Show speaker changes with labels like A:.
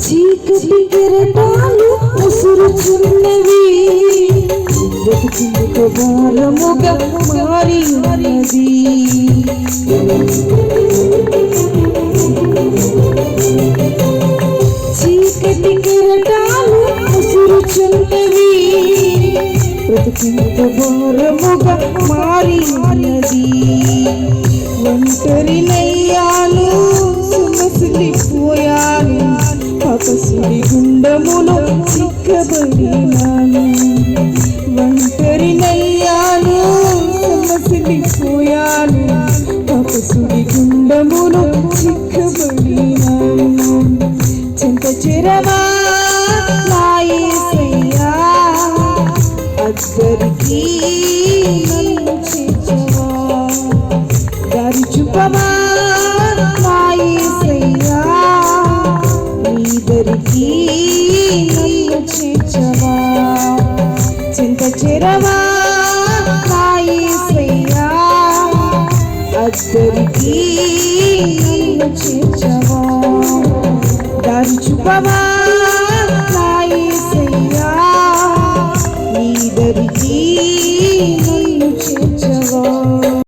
A: చీకటి కెరటాలు ముసురుచున్నవి, బ్రతుకుందుకు భారముగా మారి ఉన్నది. చీకటి కెరటాలు ముసురుచున్నవి, బ్రతుకుందుకు భారముగా మారి ఉన్నది. ఒంటరినయ్యాను, సమసిలిపోయాను, పాపసుడి గుండములో చిక్కబడినాను. ఒంటరినయ్యాను, సమసిలిపోయాను, పాపసుడి గుండములో చిక్కబడినాను. చెంత చెరవా నా యేసయ్యా, అద్దరికి నన్ను చేర్చవా. దారి చూపవా నా యేసయ్యా, నీదరికి నన్ను చేర్చవా. చింత చెరవా నా యేసయ్యా, అద్దరికి నన్ను చేర్చవా. దారి చూపవా